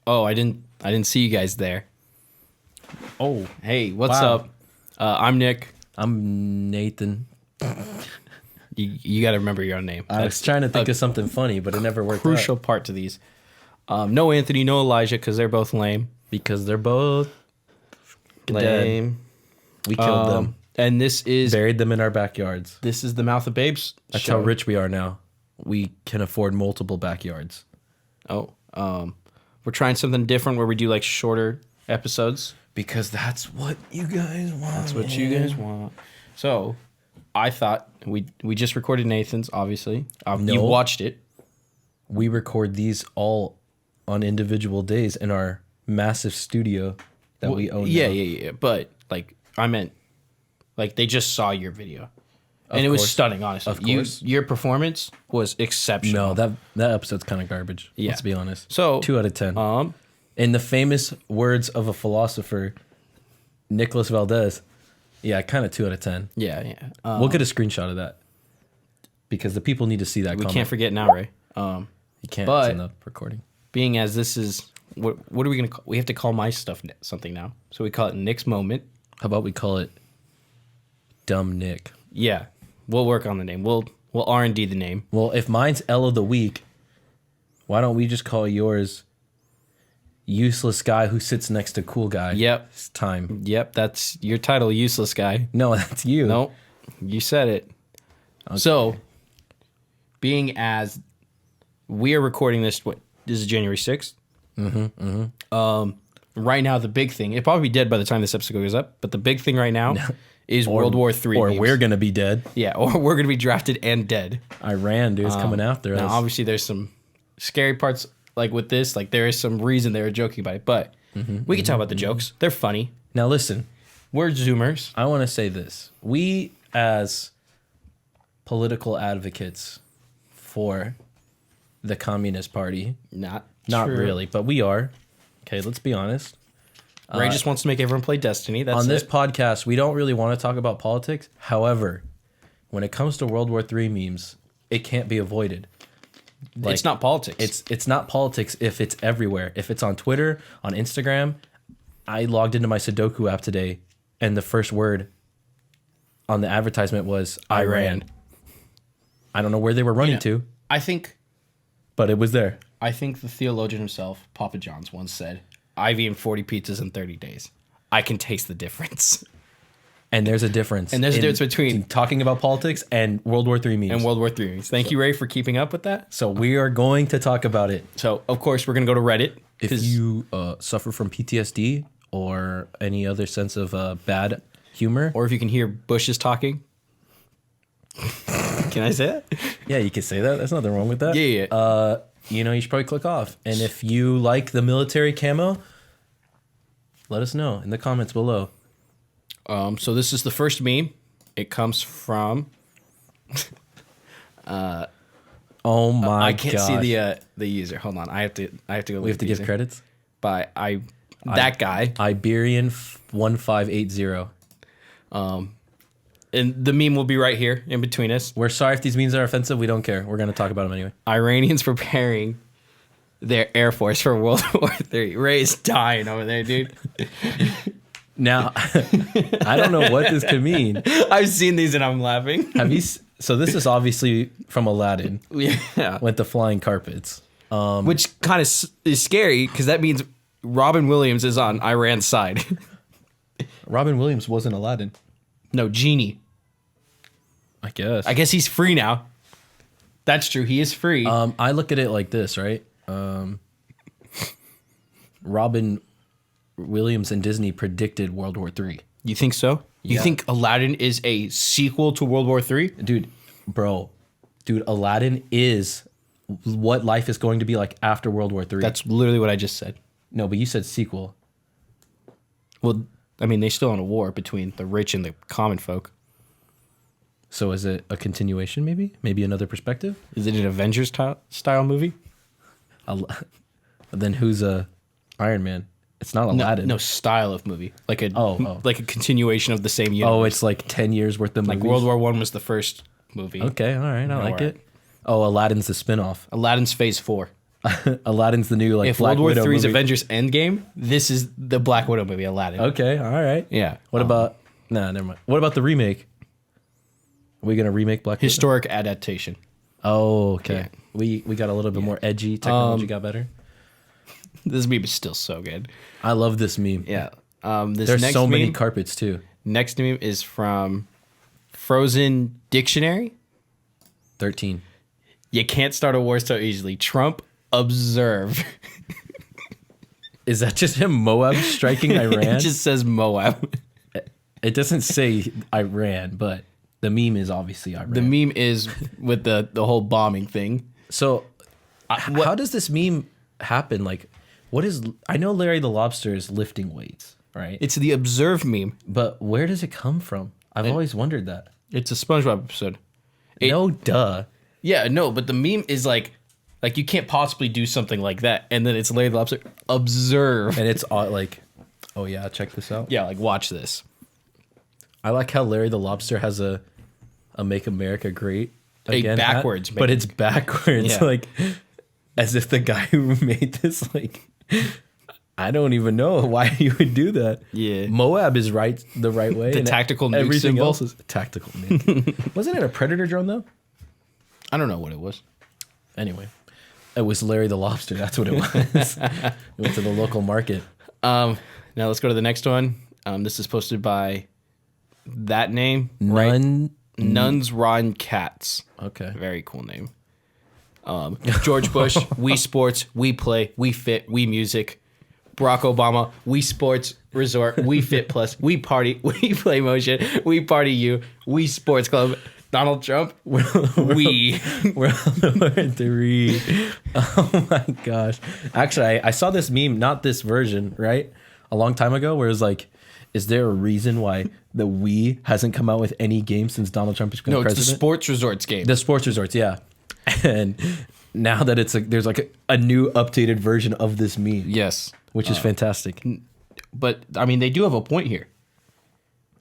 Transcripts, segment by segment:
Oh, I didn't see you guys there. Oh, Hey, what's wow. up? I'm Nick. I'm Nathan. You got to remember your own name. I was trying to think of something funny, but it never worked Crucial out. part to these. No Anthony, no Elijah, because they're both lame. Because they're both Lame. dead. We killed them. And this is Buried them in our backyards. the Mouth of Babes. That's show. how rich we are now. We can afford multiple backyards. Oh, we're trying something different where we do like shorter episodes. Because that's what you guys want. That's what you guys want. So, I thought we just recorded Nathan's. Obviously, No. you watched it. We record these all on individual days in our massive studio that we own. Yeah. But like, I meant, like they just saw your video, and it was stunning. Honestly, Of course. Your performance was exceptional. No, that episode's kind of garbage. Yeah. Let's be honest. So 2 out of 10. In the famous words of a philosopher, Nicholas Valdez, yeah, kind of 2 out of 10. yeah. We'll get a screenshot of that because the people need to see that. We comment. can't forget now, Ray. You can't. but- it's in the recording. Being as this is what are we gonna call? We have to call my stuff something now, so we call it Nick's moment. How about we call it Dumb Nick? Yeah, we'll work on the name. We'll R&D the name. Well, if mine's L of the week, why don't we just call yours Useless Guy Who Sits Next to Cool Guy? Yep. It's time. Yep, that's your title, useless guy. No, that's you. Nope, you said it. Okay. So, being as we are recording this, this is January 6th. Right now, the big thing, it'll probably be dead by the time this episode goes up, but the big thing right now is World War III. Or memes. we're going to be dead. Yeah, or we're going to be drafted and dead. Iran, dude, is coming after Now, us. obviously, there's some scary parts like with this. Like, there is some reason they were joking about it, but we can talk about the jokes. They're funny. Now, listen. We're Zoomers. I want to say this. We, as political advocates for the Communist Party, Not not really, but we are. Okay, let's be honest. Ray just wants to make everyone play Destiny. That's On this it. podcast, we don't really want to talk about politics. However, when it comes to World War III memes, it can't be avoided. It's not politics. It's not politics if it's everywhere. If it's on Twitter, on Instagram. I logged into my Sudoku app today, and the first word on the advertisement was Iran. I don't know where they were running to, I think but it was there. the theologian himself, Papa John's, once said, "I've eaten 40 pizzas in 30 days. I can taste the difference." And there's a difference. And there's a difference between talking about politics and World War III memes. and World War III memes. Thank you, Ray, for keeping up with that. So we are going to talk about it. So, of course, we're going to go to Reddit. If you suffer from PTSD or any other sense of bad humor. Or if you can hear bushes talking. Can I say that? Yeah, you can say that. There's nothing wrong with that. Yeah. You should probably click off. And if you like the military camo, let us know in the comments below. So this is the first meme. It comes from... Oh my I can't see gosh. the user. Hold on. I have to go. We have to give credits. By that guy. Iberian 1580. And the meme will be right here in between us. We're sorry if these memes are offensive. We don't care. We're going to talk about them anyway. Iranians preparing their air force for World War III. Ray's dying over there, dude. Now, I don't know what this could mean. I've seen these and I'm laughing. Have you? So this is obviously from Aladdin Yeah. with the flying carpets. Which kind of is scary because that means Robin Williams is on Iran's side. Robin Williams wasn't Aladdin. No, Genie. I guess. I guess he's free now. That's true. He is free. I look at it like this, right? Robin Williams and Disney predicted World War III. You think so? You Yeah. think Aladdin is a sequel to World War III? Dude, Aladdin is what life is going to be like after World War III. That's literally what I just said. No, but you said sequel. Well, I mean, they still in a war between the rich and the common folk. So is it a continuation maybe? Maybe another perspective? Is it an Avengers style movie? Then who's Iron Man? It's not Aladdin. No, style of movie. Like a Oh. continuation of the same universe. Oh, it's like 10 years worth of like movies? World War I was the first movie. Okay, all right. I like all right. it. Oh, Aladdin's the spinoff. Aladdin's Phase 4. Aladdin's the new like If Black World War Widow III's movie. Avengers Endgame, this is the Black Widow movie, Aladdin. Okay, all right. Yeah. What about? Nah, never mind. What about the remake? Are we gonna remake Black Widow? Historic adaptation? Oh, okay. Yeah. We got a little bit more edgy. Technology got better. This meme is still so good. I love this meme. Yeah. There's next so many meme, carpets too. Next meme is from Frozen Dictionary. 13. You can't start a war so easily. Trump, observe. Is that just him Moab striking Iran? It just says Moab. It doesn't say Iran, but the meme is obviously Iran. The meme is with the whole bombing thing. So, how does this meme happen? Like, what is? I know Larry the Lobster is lifting weights, right? It's the observe meme. But where does it come from? I've always wondered that. It's a SpongeBob episode. No, duh. Yeah, no, but the meme is like you can't possibly do something like that, and then it's Larry the Lobster. Observe. And it's like, oh yeah, check this out. Yeah, like watch this. I like how Larry the Lobster has a Make America Great Again backwards, hat, but it's backwards. Yeah. Like, as if the guy who made this, like, I don't even know why he would do that. Yeah. Moab is the right way. The and tactical nuke everything symbol. else is tactical nuke. Wasn't it a Predator drone though? I don't know what it was. Anyway, it was Larry the Lobster. That's what it was. It went to the local market. Now let's go to the next one. This is posted by that name, Nuns Ron Cats. Okay. Very cool name. George Bush, We Sports, We Play, We Fit, We Music. Barack Obama, We Sports Resort, We Fit Plus, We Party, We Play Motion, We Party U, We Sports Club. Donald Trump, We're on number 3. Oh my gosh. Actually, I saw this meme, not this version, right? A long time ago where it was like, is there a reason why the Wii hasn't come out with any game since Donald Trump has been no, president? it's the Sports Resorts game. The sports resorts, yeah. And now that there's like a new updated version of this meme. Yes. Which is fantastic. But, I mean, they do have a point here.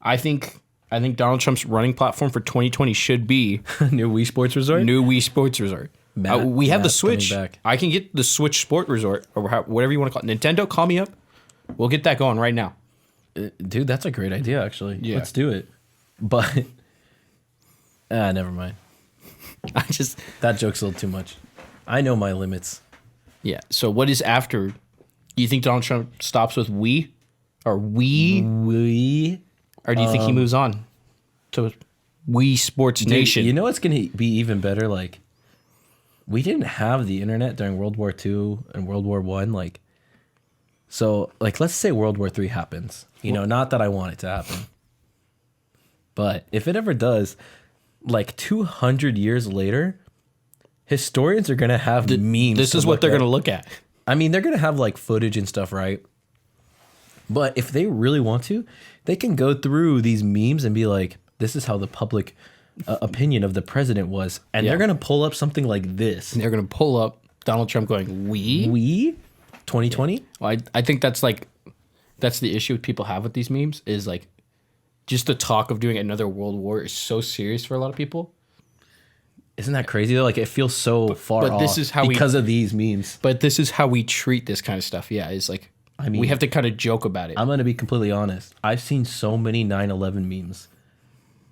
I think Donald Trump's running platform for 2020 should be New Wii Sports Resort? New Wii Sports Resort. We have the Switch. Back. I can get the Switch Sport Resort, or whatever you want to call it. Nintendo, call me up. We'll get that going right now. Dude, that's a great idea, actually. Yeah. Let's do it. But, never mind. That joke's a little too much. I know my limits. Yeah. So what is after? Do you think Donald Trump stops with we? Or we? We? Or do you think he moves on to Wii Sports Nation? You know what's going to be even better? Like, we didn't have the internet during World War II and World War I. Like, so, like, let's say World War III happens. You know, not that I want it to happen. But if it ever does, like 200 years later, historians are going to have memes. This is what they're going to look at. I mean, they're going to have like footage and stuff, right? But if they really want to, they can go through these memes and be like, this is how the public opinion of the president was. And they're going to pull up something like this. And they're going to pull up Donald Trump going, We? 2020? Well, I think that's the issue people have with these memes is like just the talk of doing another world war is so serious for a lot of people. Isn't that crazy though? Like it feels so far off this is how because of these memes. But this is how we treat this kind of stuff. Yeah, it's like I mean, we have to kind of joke about it. I'm going to be completely honest. I've seen so many 9/11 memes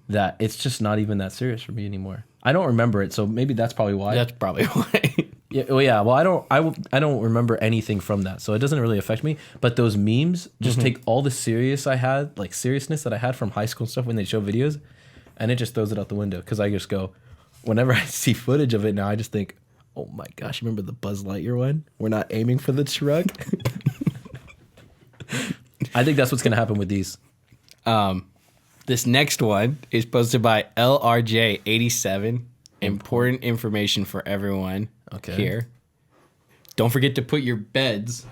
that it's just not even that serious for me anymore. I don't remember it, so maybe that's probably why. That's probably why. Yeah, well, yeah. Well, I don't remember anything from that, so it doesn't really affect me. But those memes just take all the seriousness that I had from high school and stuff when they show videos, and it just throws it out the window because I just go, whenever I see footage of it now, I just think, oh my gosh, remember the Buzz Lightyear one? We're not aiming for the truck. I think that's what's gonna happen with these. This next one is posted by LRJ87. Important information for everyone here. Don't forget to put your beds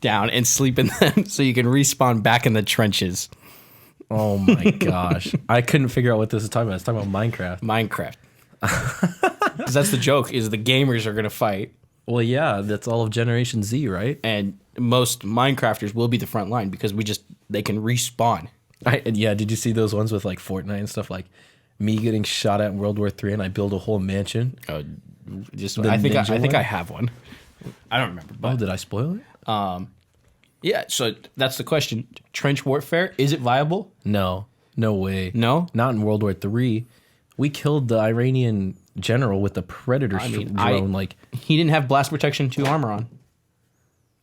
down and sleep in them so you can respawn back in the trenches. Oh my gosh. I couldn't figure out what this is talking about. It's talking about Minecraft. Minecraft. Because that's the joke, is the gamers are going to fight. Well, yeah, that's all of Generation Z, right? And most Minecrafters will be the front line because they can respawn. Yeah, did you see those ones with like Fortnite and stuff? Like me getting shot at in World War III and I build a whole mansion. I think I have one. I don't remember. But, did I spoil it? yeah, so that's the question. Trench warfare, is it viable? No way. No? Not in World War III. We killed the Iranian general with the Predator drone. He didn't have blast protection 2 armor on.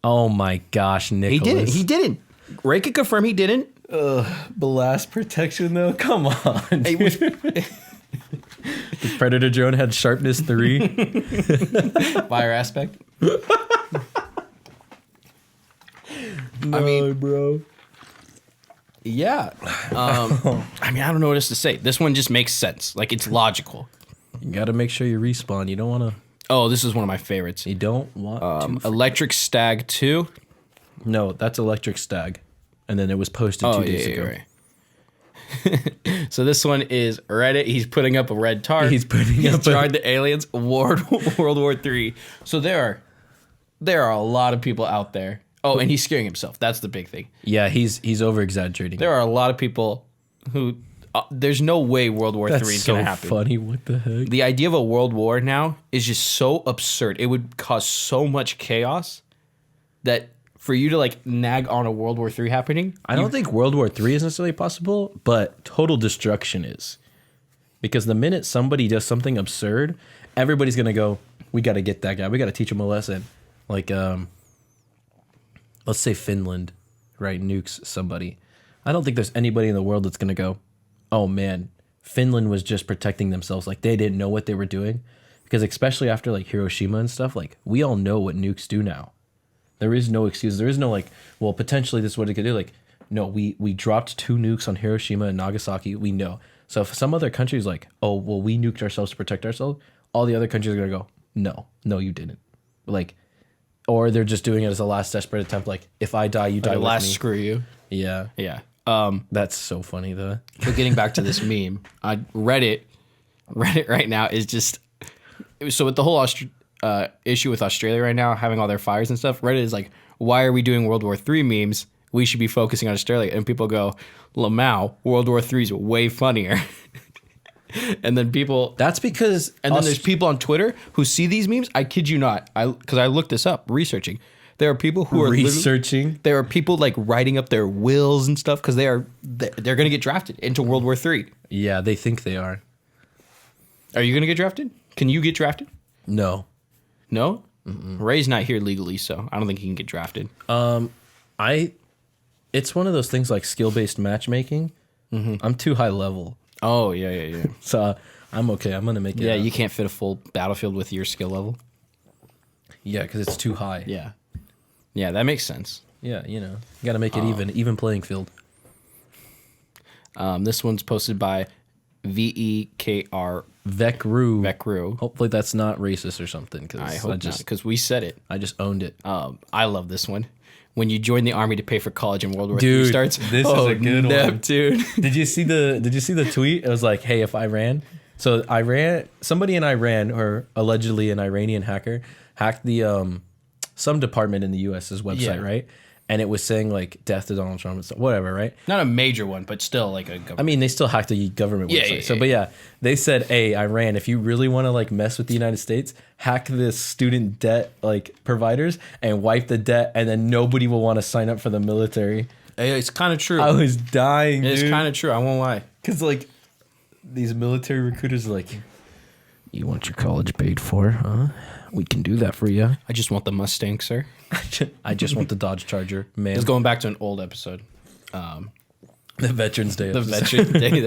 Oh my gosh, Nicholas. He didn't. Ray could confirm he didn't. Blast protection though? Come on. The Predator drone had sharpness 3. Fire aspect. Bro. Yeah. I don't know what else to say. This one just makes sense. Like, it's logical. You got to make sure you respawn. You don't want to. Oh, this is one of my favorites. You don't want to. Electric Stag 2. No, that's Electric Stag. And then it was posted 2 days ago. Right. So this one is Reddit. He's putting up a red tarp. He's tried the aliens. World War III. So there are a lot of people out there. Oh, and he's scaring himself. That's the big thing. Yeah, he's over exaggerating. There are a lot of people who there's no way World War III is going to happen. That's so funny. What the heck? The idea of a world war now is just so absurd. It would cause so much chaos that for you to like nag on a World War III happening, I don't think World War III is necessarily possible, but total destruction is. Because the minute somebody does something absurd, everybody's going to go, we got to get that guy. We got to teach him a lesson. Like, let's say Finland, right, nukes somebody. I don't think there's anybody in the world that's going to go, oh man, Finland was just protecting themselves. Like, they didn't know what they were doing. Because especially after like Hiroshima and stuff, like, we all know what nukes do now. There is no excuse. There is no like, well, potentially this is what it could do. Like, no, we dropped 2 nukes on Hiroshima and Nagasaki. We know. So if some other country's like, oh, well, we nuked ourselves to protect ourselves, all the other countries are going to go, no, you didn't. Like, or they're just doing it as a last desperate attempt. Like, if I die, you die with me. Last screw you. Yeah. Yeah. That's so funny though. But getting back to this meme, Reddit right now is just, so with the whole issue with Australia right now, having all their fires and stuff, Reddit is like, why are we doing World War III memes? We should be focusing on Australia. And people go, Lamau, World War III is way funnier. And then people... That's because... And then there's people on Twitter who see these memes. I kid you not. Because I looked this up, researching. There are people who are... Researching? There are people like writing up their wills and stuff because they're going to get drafted into World War III. Yeah, they think they are. Are you going to get drafted? Can you get drafted? No. No? Ray's not here legally, so I don't think he can get drafted. It's one of those things like skill-based matchmaking. I'm too high level. Oh, yeah. So I'm okay. I'm going to make it. Yeah, you can't fit a full battlefield with your skill level. Yeah, because it's too high. Yeah. Yeah, that makes sense. Yeah, you got to make it even playing field. This one's posted by VEKR. Vecru. Hopefully that's not racist or something. I hope not, because we said it. I just owned it. I love this one. When you join the army to pay for college and World War III starts. This is a good Neptune. one. Did you see the tweet? It was like, hey, if Iran. So somebody in Iran, or allegedly an Iranian hacker, hacked the some department in the US's website, right? And it was saying like death to Donald Trump and stuff, whatever, right? Not a major one, but still like a government. I mean, they still hacked the government website. Yeah. They said, hey, Iran, if you really want to like mess with the United States, hack this student debt like providers and wipe the debt, and then nobody will want to sign up for the military. Hey, it's kind of true. I was dying, dude. It's kind of true. I won't lie. Because like these military recruiters are like, you want your college paid for, huh? We can do that for you. I just want the Mustang, sir. I just want the Dodge Charger, man. It's going back to an old episode. The Veterans Day episode. The Veterans Day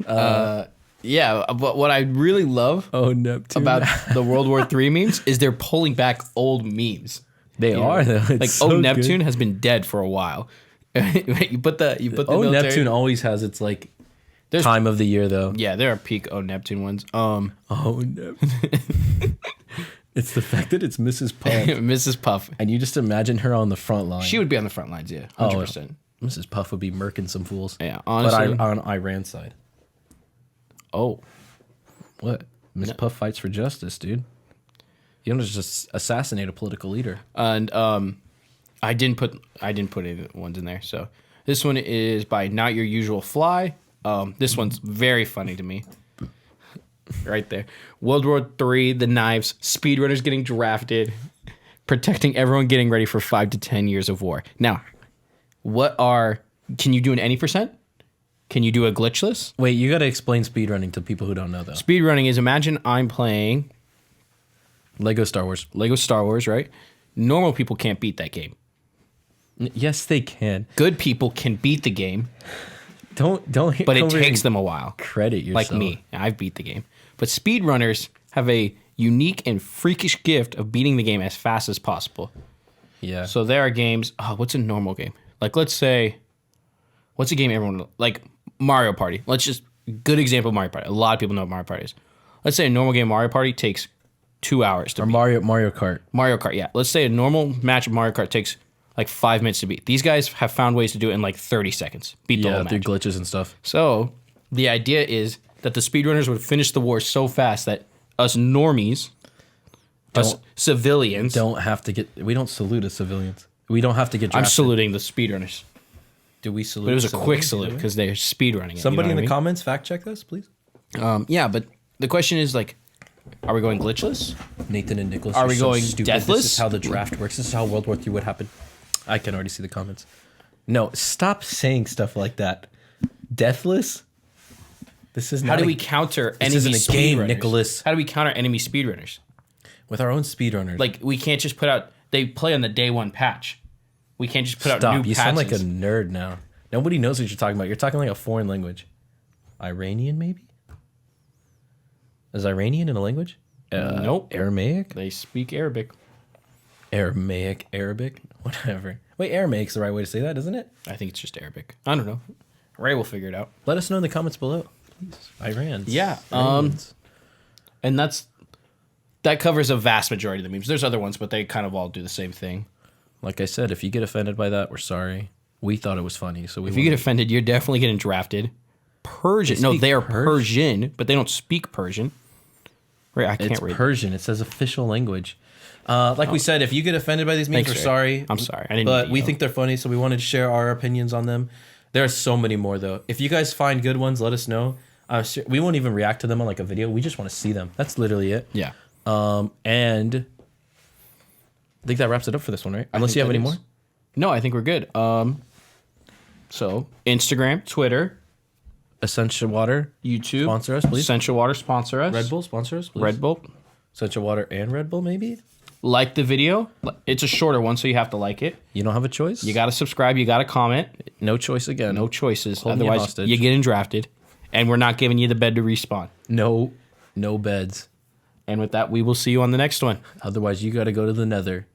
episode. Yeah, but what I really love Neptune. about the World War III memes is they're pulling back old memes. They are, though. Like, so Neptune good. Has been dead for a while. you put the military. Neptune always has its like time of the year, though. Yeah, there are peak Neptune ones. Neptune. It's the fact that it's Mrs. Puff. Mrs. Puff. And you just imagine her on the front line. She would be on the front lines, yeah. 100%. Mrs. Puff would be murking some fools. Yeah, honestly. But on Iran's side. Oh. What? Miss Puff fights for justice, dude. You don't just assassinate a political leader. And I didn't put any ones in there. So this one is by Not Your Usual Fly. This one's very funny to me. right there. World War III, the knives, speedrunners getting drafted, protecting everyone getting ready for 5 to 10 years of war. Now, can you do an any %? Can you do a glitchless? Wait, you got to explain speedrunning to people who don't know, though. Speedrunning is, imagine I'm playing Lego Star Wars. Lego Star Wars, right? Normal people can't beat that game. Yes, they can. Good people can beat the game. Don't. But it takes them a while. Credit yourself. Like me. I've beat the game. But speedrunners have a unique and freakish gift of beating the game as fast as possible. Yeah. So there are games. Oh, what's a normal game? Like, let's say, what's a game everyone, like Mario Party. Good example of Mario Party. A lot of people know what Mario Party is. Let's say a normal game Mario Party takes 2 hours to beat. Mario Kart. Mario Kart, yeah. Let's say a normal match of Mario Kart takes like 5 minutes to beat. These guys have found ways to do it in like 30 seconds. Beat the whole match. Yeah, through glitches and stuff. So the idea is that the speedrunners would finish the war so fast that us normies, us civilians, we don't salute as civilians. We don't have to get drafted. I'm saluting the speedrunners. Do we salute? But it was a quick salute because they're speedrunning it. Somebody in the comments fact check this, please. Yeah, but the question is like, are we going glitchless? Nathan and Nicholas are we so going stupid. deathless? This is how the draft works. This is how World War III would happen. I can already see the comments. No, stop saying stuff like that. Deathless? This is not. How do we counter enemy speedrunners? This isn't a game, Nicholas. How do we counter enemy speedrunners? With our own speedrunners. Like, we can't just put out... They play on the day one patch. We can't just put out new patches. You sound like a nerd now. Nobody knows what you're talking about. You're talking like a foreign language. Iranian, maybe? Is Iranian in a language? Nope. Aramaic? They speak Arabic. Arabic? Whatever. Wait, Aramaic's the right way to say that, isn't it? I think it's just Arabic. I don't know. Ray will figure it out. Let us know in the comments below, please. Irans. Yeah. And that covers a vast majority of the memes. There's other ones, but they kind of all do the same thing. Like I said, if you get offended by that, we're sorry. We thought it was funny, so if you get offended, you're definitely getting drafted. Persian. No, they are Persian, but they don't speak Persian. Right, I can't read. It's Persian. It says official language. We said, if you get offended by these memes, we're sorry. I'm sorry. I didn't. But we think they're funny, so we wanted to share our opinions on them. There are so many more, though. If you guys find good ones, let us know. We won't even react to them on like a video. We just want to see them. That's literally it. Yeah. And I think that wraps it up for this one, right? Unless you have any more. No, I think we're good. So Instagram, Twitter, Essential Water, YouTube, sponsor us, please. Essential Water, sponsor us. Red Bull, sponsor us, please. Red Bull. Essential Water and Red Bull, maybe. Like the video. It's a shorter one, so you have to like it. You don't have a choice. You got to subscribe. You got to comment. No choice again. No choices. Holding you Otherwise, hostage. you're getting drafted, and we're not giving you the bed to respawn. No beds. And with that, we will see you on the next one. Otherwise, you got to go to the nether.